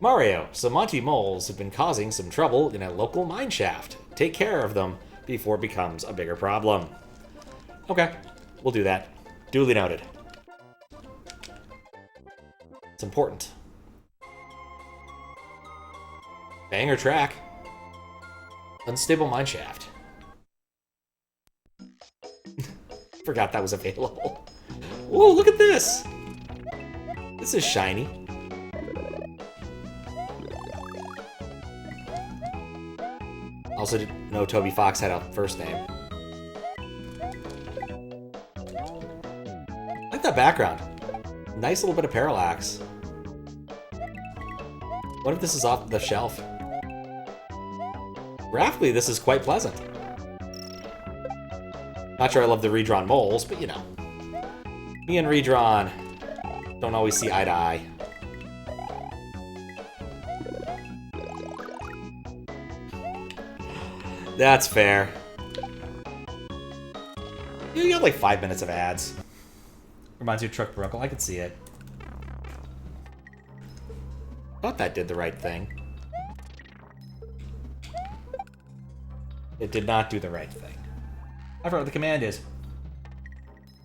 Mario, some Monty moles have been causing some trouble in a local mineshaft. Take care of them before it becomes a bigger problem. Okay, we'll do that. Duly noted. It's important. Banger track. Unstable mineshaft. Forgot that was available. Whoa, look at this! This is shiny. Also didn't know Toby Fox had a first name. I like that background. Nice little bit of parallax. What if this is off the shelf? Graphically, this is quite pleasant. Not sure I love the redrawn moles, but you know. Me and redrawn don't always see eye to eye. That's fair. You got like 5 minutes of ads. Reminds you of Truck Brookle. I can see it. Thought that did the right thing. It did not do the right thing. I forgot what the command is.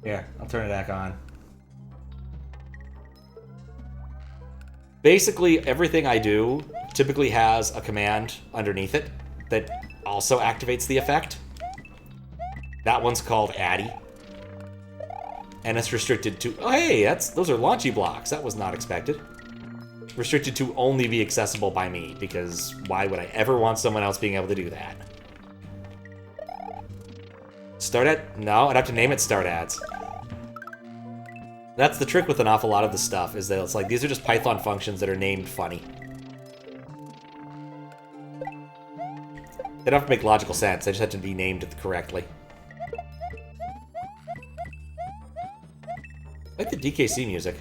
Here, I'll turn it back on. Basically, everything I do typically has a command underneath it that also activates the effect. That one's called Addy. And it's restricted to... Oh, hey, those are launchy blocks. That was not expected. Restricted to only be accessible by me, because why would I ever want someone else being able to do that? Start at... No, I'd have to name it Start Ads. That's the trick with an awful lot of the stuff, is that it's like, these are just Python functions that are named funny. They don't have to make logical sense, they just have to be named correctly. I like the DKC music.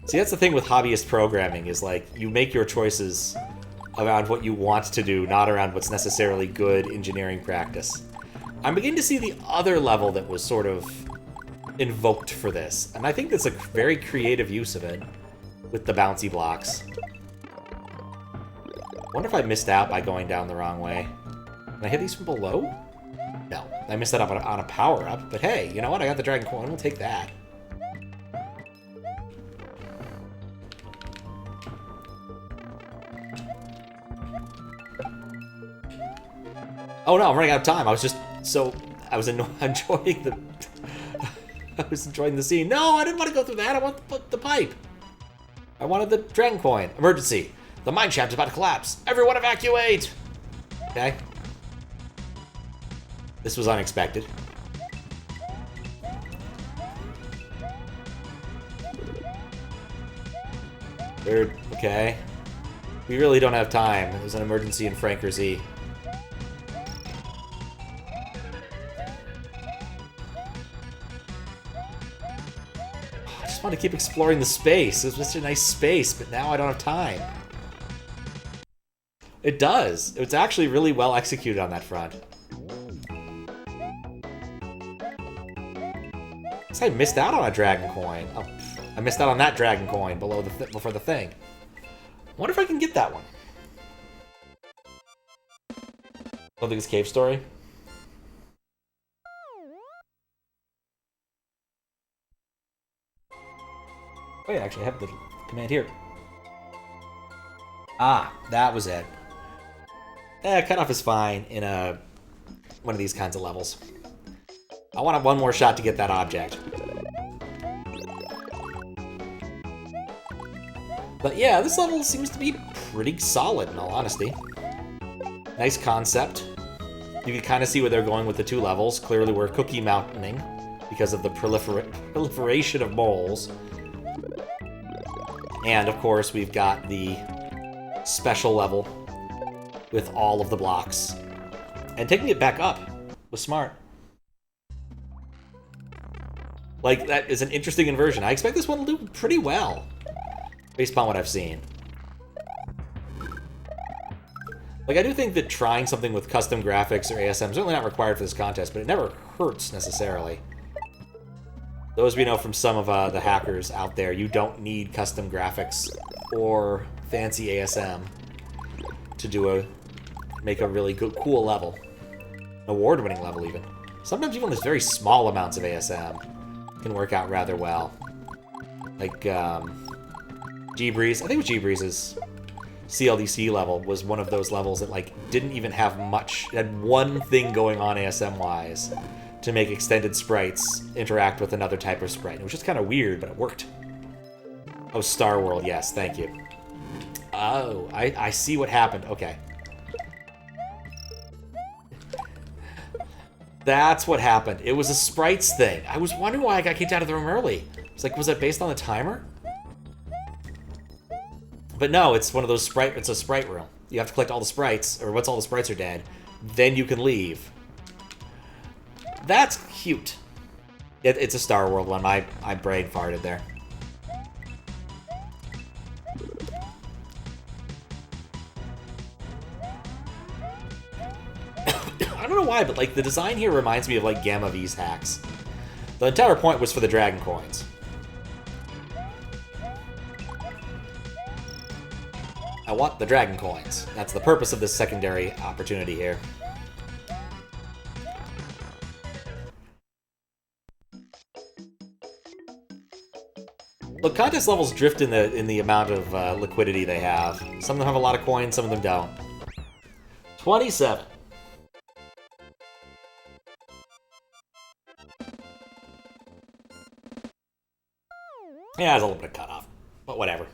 See, that's the thing with hobbyist programming, is like, you make your choices around what you want to do, not around what's necessarily good engineering practice. I'm beginning to see the other level that was sort of invoked for this, and I think that's a very creative use of it, with the bouncy blocks. Wonder if I missed out by going down the wrong way. Can I hit these from below? No, I missed that up on a power-up, but hey, you know what? I got the Dragon Coin, we'll take that. Oh no, I'm running out of time. I was just so... I was enjoying the... I was enjoying the scene. No, I didn't want to go through that. I want the pipe. I wanted the Dragon Coin. Emergency. The mineshaft is about to collapse. Everyone evacuate! Okay. This was unexpected. Third. Okay. We really don't have time. There's an emergency in Frankersy. I want to keep exploring the space. It's such a nice space, but now I don't have time. It does. It's actually really well executed on that front. I guess I missed out on a Dragon Coin. Oh, I missed out on that Dragon Coin below before the thing. I wonder if I can get that one. Don't think it's Cave Story. Oh yeah, actually I have the command here. Ah, that was it. Cutoff is fine in one of these kinds of levels. I want one more shot to get that object. But yeah, this level seems to be pretty solid, in all honesty. Nice concept. You can kind of see where they're going with the two levels. Clearly we're cookie mountaining because of the proliferation of moles. And, of course, we've got the special level with all of the blocks. And taking it back up was smart. Like, that is an interesting inversion. I expect this one will do pretty well, based upon what I've seen. Like, I do think that trying something with custom graphics or ASM is certainly not required for this contest, but it never hurts, necessarily. Those we know from some of the hackers out there, you don't need custom graphics or fancy ASM to make a really good, cool level. Award-winning level, even. Sometimes even those very small amounts of ASM can work out rather well. Like, G-Breeze. I think it was G-Breeze's CLDC level was one of those levels that, like, didn't even have much. It had one thing going on ASM-wise to make extended sprites interact with another type of sprite. It was just kind of weird, but it worked. Oh, Star World, yes, thank you. Oh, I see what happened. Okay. That's what happened. It was a sprites thing. I was wondering why I got kicked out of the room early. It's like, was that based on the timer? But no, it's one of those it's a sprite room. You have to collect all the sprites, or once all the sprites are dead, then you can leave. That's cute. It's a Star World one. My brain farted there. I don't know why, but like the design here reminds me of like Gamma V's hacks. The entire point was for the dragon coins. I want the dragon coins. That's the purpose of this secondary opportunity here. Look, contest levels drift in the amount of liquidity they have. Some of them have a lot of coins, some of them don't. 27. Yeah, there's a little bit of cutoff, but whatever.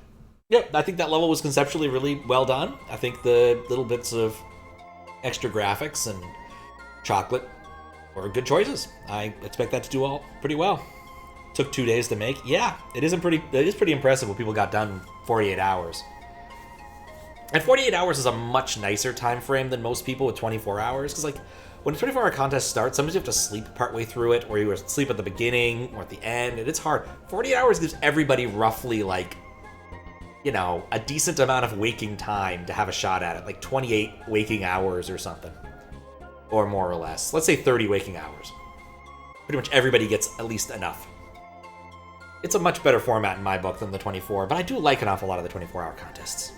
Yep, I think that level was conceptually really well done. I think the little bits of extra graphics and chocolate were good choices. I expect that to do all pretty well. Took 2 days to make. Yeah, it is pretty impressive what people got done in 48 hours. And 48 hours is a much nicer time frame than most people with 24 hours. Because, like, when a 24-hour contest starts, sometimes you have to sleep partway through it, or you sleep at the beginning or at the end, and it's hard. 48 hours gives everybody roughly, like, you know, a decent amount of waking time to have a shot at it. Like 28 waking hours or something. Or more or less. Let's say 30 waking hours. Pretty much everybody gets at least enough. It's a much better format in my book than the 24, but I do like an awful lot of the 24-hour contests.